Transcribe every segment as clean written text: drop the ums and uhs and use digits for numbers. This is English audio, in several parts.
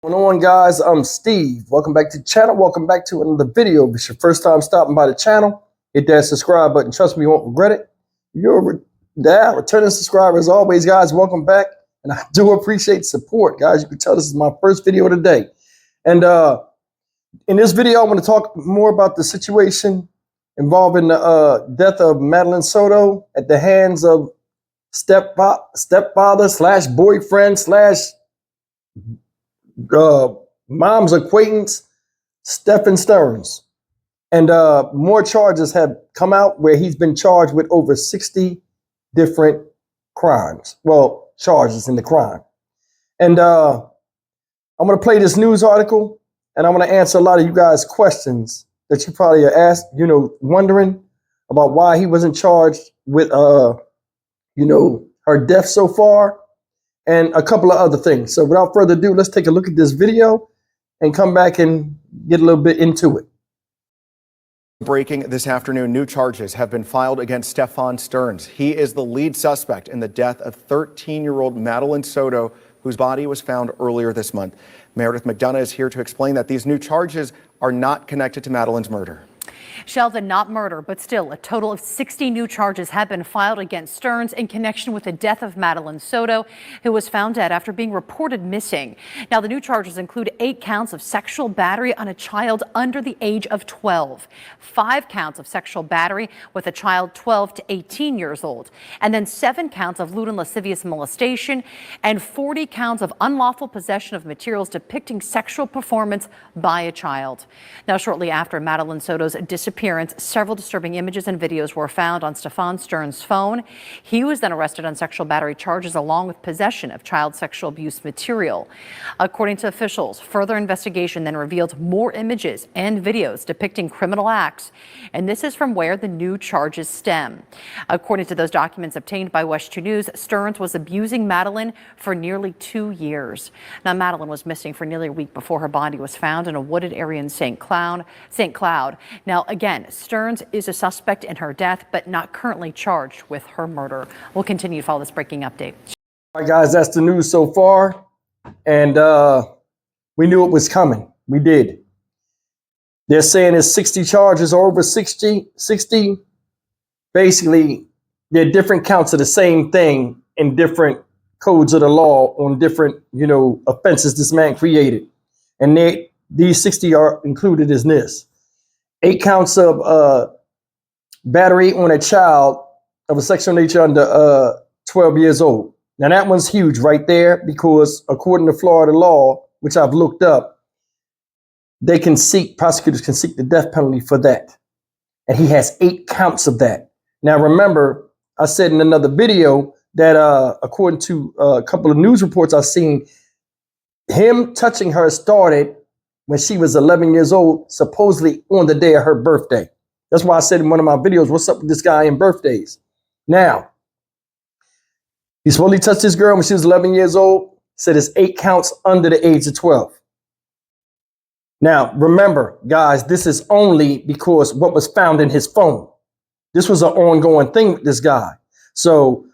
What's going on, guys? I'm Steve. Welcome back to the channel. Welcome back to another video. If it's your first time stopping by the channel, hit that subscribe button. Trust me, you won't regret it. You're a returning subscriber as always, guys. Welcome back. And I do appreciate support, guys. You can tell this is my first video of the day. And in this video, I want to talk more about the situation involving the death of Madeline Soto at the hands of stepfather slash boyfriend slash mom's acquaintance, Stephan Stearns. And more charges have come out where he's been charged with over 60 different crimes. Well, charges in the crime. And I'm going to play this news article, and I'm going to answer a lot of you guys' questions that you probably are asked, wondering about why he wasn't charged with, her death so far, and a couple of other things. So without further ado, let's take a look at this video and come back and get a little bit into it. Breaking this afternoon, new charges have been filed against Stephan Stearns. He is the lead suspect in the death of 13-year-old Madeline Soto, whose body was found earlier this month. Meredith McDonough is here to explain that these new charges are not connected to Madeline's murder. Sheldon, not murder, but still a total of 60 new charges have been filed against Stearns in connection with the death of Madeline Soto, who was found dead after being reported missing. Now, the new charges include 8 counts of sexual battery on a child under the age of 12, 5 counts of sexual battery with a child 12 to 18 years old, and then 7 counts of lewd and lascivious molestation and 40 counts of unlawful possession of materials depicting sexual performance by a child. Now, shortly after Madeline Soto's disappearance, several disturbing images and videos were found on Stephan Stearns' phone. He was then arrested on sexual battery charges along with possession of child sexual abuse material. According to officials, further investigation then revealed more images and videos depicting criminal acts, and this is from where the new charges stem. According to those documents obtained by West 2 News, Stearns was abusing Madeline for nearly 2 years. Now, Madeline was missing for nearly a week before her body was found in a wooded area in St. Cloud. Now, again, Stearns is a suspect in her death, but not currently charged with her murder. We'll continue to follow this breaking update. All right, guys, that's the news so far. And we knew it was coming. We did. They're saying it's 60 charges or over 60. Basically, they're different counts of the same thing in different codes of the law on different, offenses this man created. And these 60 are included in this. 8 counts of battery on a child of a sexual nature under 12 years old. Now, that one's huge right there because according to Florida law, which I've looked up, prosecutors can seek the death penalty for that. And he has 8 counts of that. Now, remember, I said in another video that according to a couple of news reports I've seen, him touching her started when she was 11 years old, supposedly on the day of her birthday. That's why I said in one of my videos, what's up with this guy and birthdays? Now, he supposedly touched this girl when she was 11 years old, said it's 8 counts under the age of 12. Now, remember, guys, this is only because what was found in his phone. This was an ongoing thing with this guy. So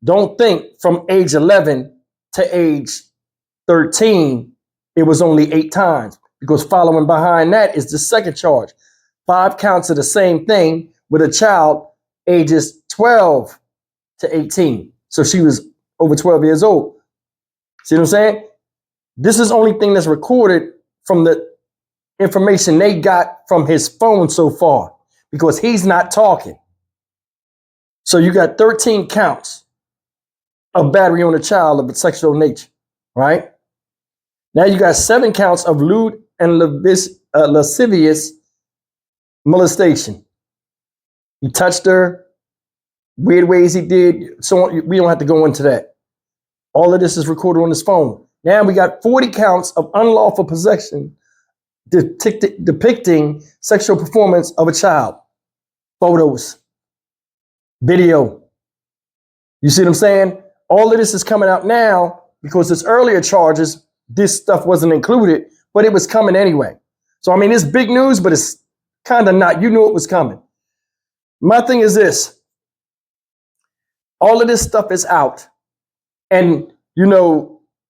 don't think from age 11 to age 13, it was only 8 times. Because following behind that is the second charge. 5 counts of the same thing with a child ages 12 to 18. So she was over 12 years old. See what I'm saying? This is the only thing that's recorded from the information they got from his phone so far, because he's not talking. So you got 13 counts of battery on a child of a sexual nature, right? Now you got 7 counts of lewd and lascivious molestation. He touched her, weird ways he did, so on. We don't have to go into that. All of this is recorded on his phone. Now we got 40 counts of unlawful possession depicting sexual performance of a child. Photos, video. You see what I'm saying? All of this is coming out now because it's earlier charges. This stuff wasn't included, but it was coming anyway. So, I mean, it's big news, but it's kind of not. You knew it was coming. My thing is this. All of this stuff is out. And,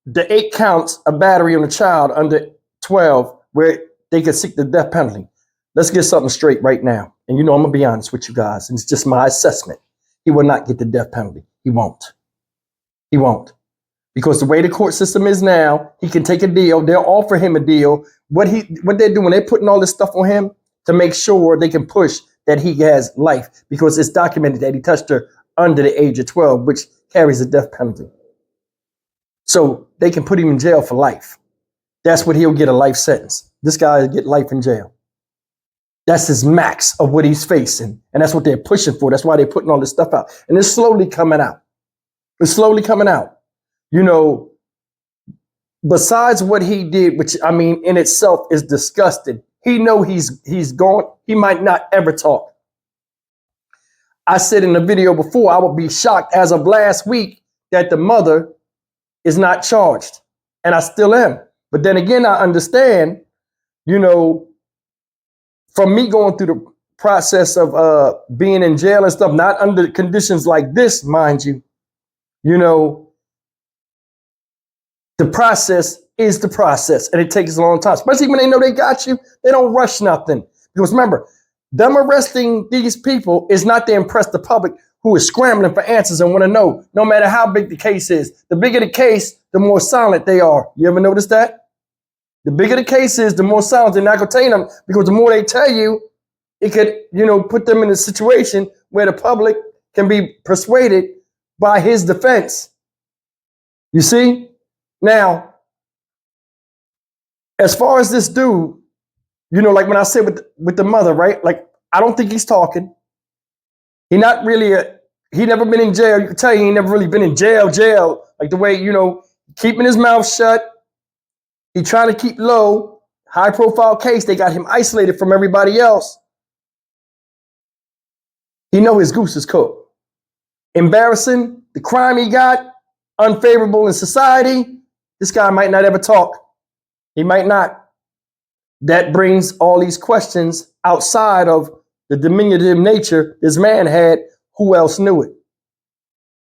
the 8 counts of battery on a child under 12 where they could seek the death penalty. Let's get something straight right now. And I'm going to be honest with you guys. And it's just my assessment. He will not get the death penalty. He won't. He won't. Because the way the court system is now, he can take a deal. They'll offer him a deal. What they're doing, they're putting all this stuff on him to make sure they can push that he has life, because it's documented that he touched her under the age of 12, which carries a death penalty. So they can put him in jail for life. That's what he'll get, a life sentence. This guy will get life in jail. That's his max of what he's facing. And that's what they're pushing for. That's why they're putting all this stuff out. And it's slowly coming out. It's slowly coming out. Besides what he did, which in itself is disgusting. He know he's gone. He might not ever talk. I said in the video before, I would be shocked as of last week that the mother is not charged. And I still am. But then again, I understand, from me going through the process of being in jail and stuff, not under conditions like this, mind you, the process is the process, and it takes a long time, especially when they know they got you. They don't rush nothing. Because remember, them arresting these people is not to impress the public who is scrambling for answers and want to know, no matter how big the case is. The bigger the case, the more silent they are. You ever notice that? The bigger the case is, the more silent. They're not going to tell them, because the more they tell you, it could, put them in a situation where the public can be persuaded by his defense. You see? Now, as far as this dude, like when I said with the mother, right? Like, I don't think he's talking. He not really, he never been in jail. You can tell he ain't never really been in jail. Like the way, keeping his mouth shut. He trying to keep low, high profile case. They got him isolated from everybody else. He know his goose is cooked. Embarrassing, the crime he got, unfavorable in society. This guy might not ever talk. He might not. That brings all these questions outside of the diminutive nature this man had. Who else knew it?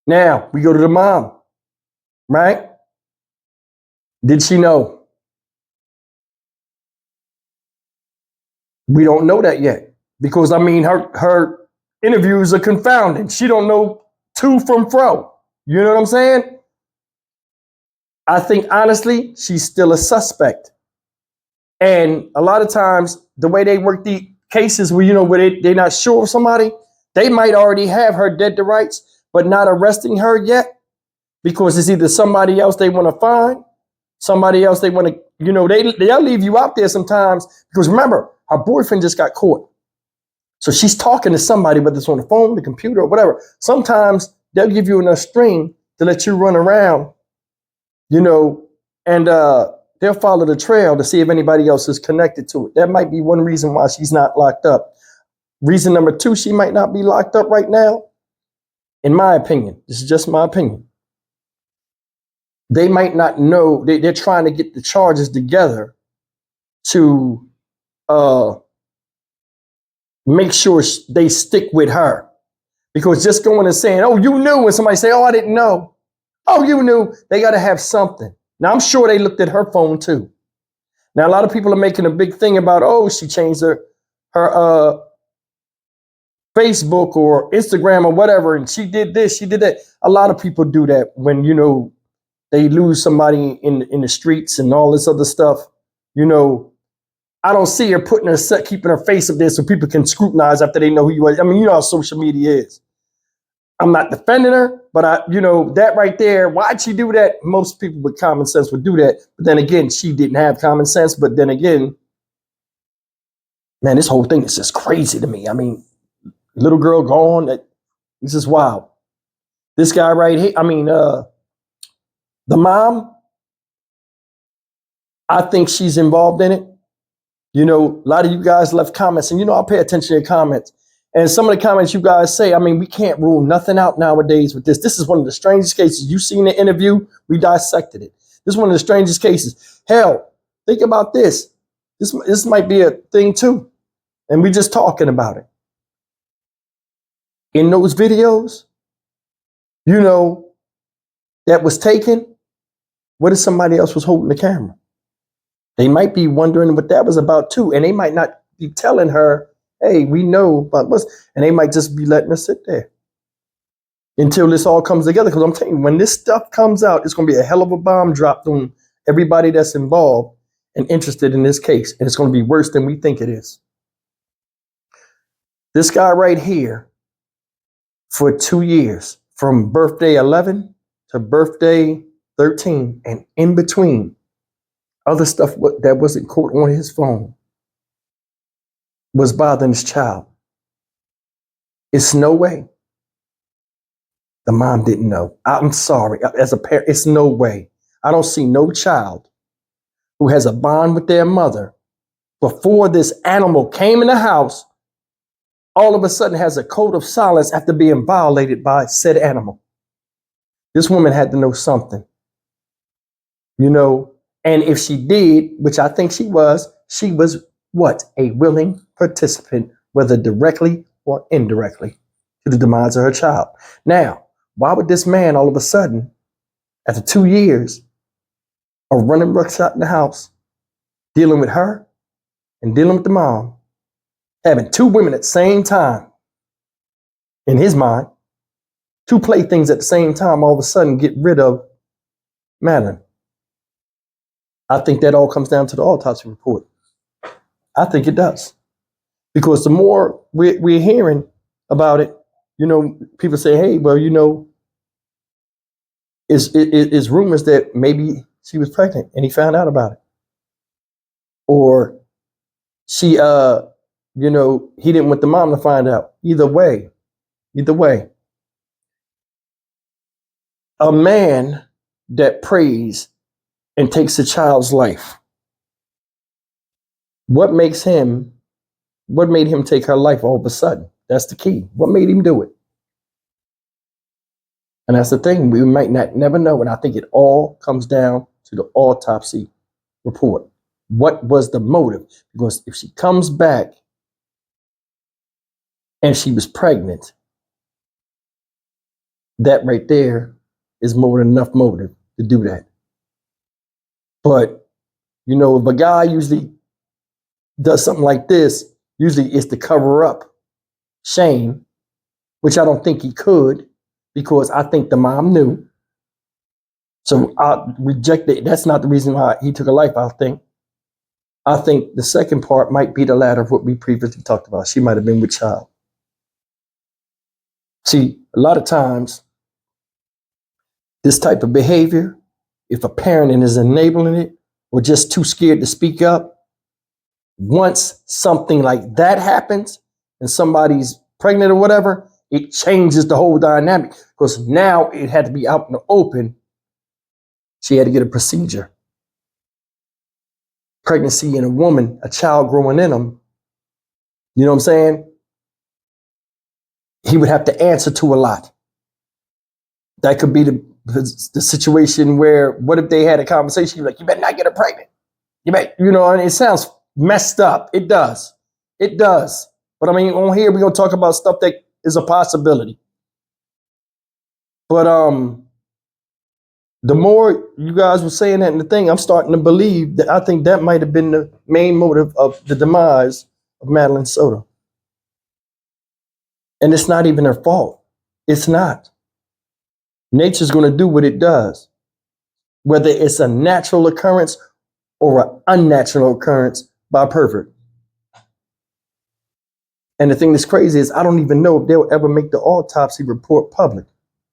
Now we go to the mom, right? Did she know? We don't know that yet, because her interviews are confounding. She don't know to from fro. You know what I'm saying? I think honestly, she's still a suspect. And a lot of times the way they work the cases where, where they're not sure of somebody, they might already have her dead to rights, but not arresting her yet, because it's either somebody else they want to find, somebody else they want to, they'll leave you out there sometimes, because remember, her boyfriend just got caught. So she's talking to somebody, whether it's on the phone, the computer, or whatever. Sometimes they'll give you enough string to let you run around, and they'll follow the trail to see if anybody else is connected to it. That might be one reason why she's not locked up. Reason number 2, she might not be locked up right now. In my opinion, this is just my opinion. They might not know. They're trying to get the charges together to make sure they stick with her. Because just going and saying, oh, you knew, and somebody say, oh, I didn't know. Oh, you knew. They got to have something. Now, I'm sure they looked at her phone, too. Now, a lot of people are making a big thing about, oh, she changed her Facebook or Instagram or whatever, and she did this, she did that. A lot of people do that when, they lose somebody in the streets and all this other stuff. I don't see her keeping her face up there so people can scrutinize after they know who you are. You know how social media is. I'm not defending her, but that right there, why'd she do that? Most people with common sense would do that. But then again, she didn't have common sense. But then again, man, this whole thing is just crazy to me. Little girl gone. This is wild. This guy right here, the mom, I think she's involved in it. A lot of you guys left comments, and I pay attention to your comments. And some of the comments you guys say, we can't rule nothing out nowadays with this. This is one of the strangest cases. You seen the interview, we dissected it. This is one of the strangest cases. Hell, think about this. This might be a thing too. And we just talking about it. In those videos, that was taken, What if somebody else was holding the camera? They might be wondering what that was about too. And they might not be telling her, hey, we know about what's, and they might just be letting her sit there until this all comes together. Because I'm telling you, when this stuff comes out, it's going to be a hell of a bomb dropped on everybody that's involved and interested in this case. And it's going to be worse than we think it is. This guy right here, for 2 years, from birthday 11 to birthday 13, and in between, other stuff that wasn't caught on his phone was bothering his child. It's no way the mom didn't know. I'm sorry. As a parent, it's no way. I don't see no child who has a bond with their mother before this animal came in the house, all of a sudden has a code of silence after being violated by said animal. This woman had to know something, you know, and if she did, which I think she was what? A willing participant, whether directly or indirectly, to the demise of her child. Now, why would this man all of a sudden, after 2 years of running roughshod in the house, dealing with her and dealing with the mom, having two women at the same time, in his mind, two playthings at the same time, all of a sudden get rid of Madeline? I think that all comes down to the autopsy report. I think it does. Because the more we're hearing about it, you know, people say, hey, well, you know, it's rumors that maybe she was pregnant and he found out about it. Or she, you know, he didn't want the mom to find out. Either way, a man that prays and takes a child's life, what made him take her life all of a sudden? That's the key. What made him do it? And that's the thing, we might not never know. And I think it all comes down to the autopsy report. What was the motive? Because if she comes back and she was pregnant, that right there is more than enough motive to do that. But, you know, if a guy usually does something like this, usually it's to cover up shame, which I don't think he could, because I think the mom knew. So I reject it. That's not the reason why he took a life, I think. I think the second part might be the latter of what we previously talked about. She might have been with child. See, a lot of times, this type of behavior, if a parent is enabling it or just too scared to speak up, once something like that happens and somebody's pregnant or whatever, it changes the whole dynamic, because now it had to be out in the open. She had to get a procedure. Pregnancy in a woman, a child growing in them, you know what I'm saying? He would have to answer to a lot. That could be the situation where, what if they had a conversation, you're like, you better not get her pregnant. You know, and it sounds messed up. It does. But I mean, on here, we're going to talk about stuff that is a possibility. But the more you guys were saying that in the thing, I'm starting to believe that I think that might have been the main motive of the demise of Madeline Soto. And it's not even her fault. It's not. Nature's going to do what it does, whether it's a natural occurrence or an unnatural occurrence by pervert. And the thing that's crazy is I don't even know if they'll ever make the autopsy report public.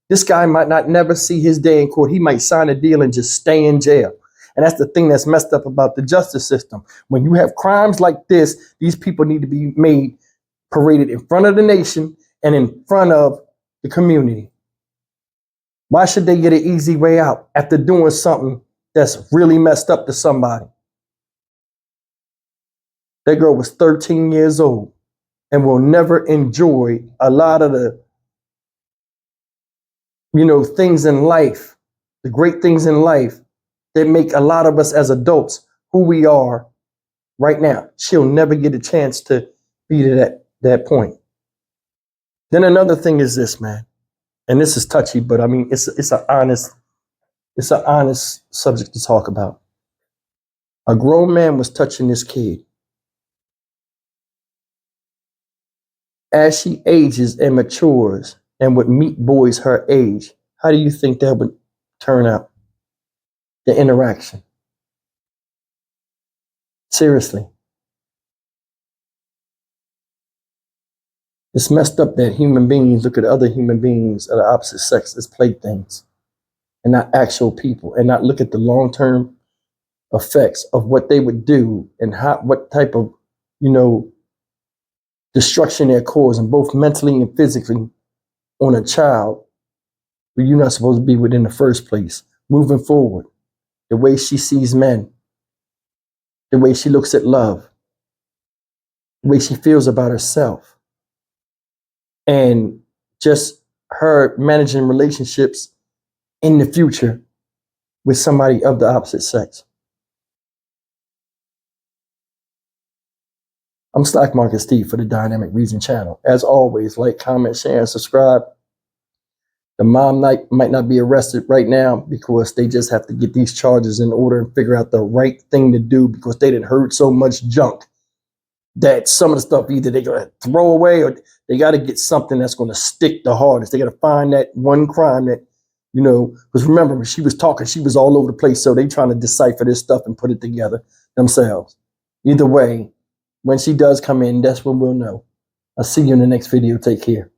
This guy might not never see his day in court. He might sign a deal and just stay in jail. And that's the thing that's messed up about the justice system. When you have crimes like this, these people need to be made paraded in front of the nation and in front of the community. Why should they get an easy way out after doing something that's really messed up to somebody? That girl was 13 years old and will never enjoy a lot of the, you know, things in life, the great things in life that make a lot of us as adults who we are right now. She'll never get a chance to be to that point. Then another thing is this, man, and this is touchy, but I mean, it's an honest It's an honest subject to talk about. A grown man was touching this kid. As she ages and matures and would meet boys her age, how do you think that would turn out? The interaction. Seriously. It's messed up that human beings look at other human beings of the opposite sex as playthings and not actual people, and not look at the long-term effects of what they would do and what type of, destruction they're causing, both mentally and physically, on a child who you're not supposed to be with in the first place. Moving forward, the way she sees men, the way she looks at love, the way she feels about herself, and just her managing relationships in the future with somebody of the opposite sex. I'm Stock Market Steve for the Dynamic Reason channel. As always, like, comment, share, and subscribe. The mom might not be arrested right now because they just have to get these charges in order and figure out the right thing to do, because they didn't heard so much junk that some of the stuff either they're going to throw away or they got to get something that's going to stick the hardest. They got to find that one crime that, because remember, when she was talking, she was all over the place. So they trying to decipher this stuff and put it together themselves. Either way, when she does come in, that's when we'll know. I'll see you in the next video. Take care.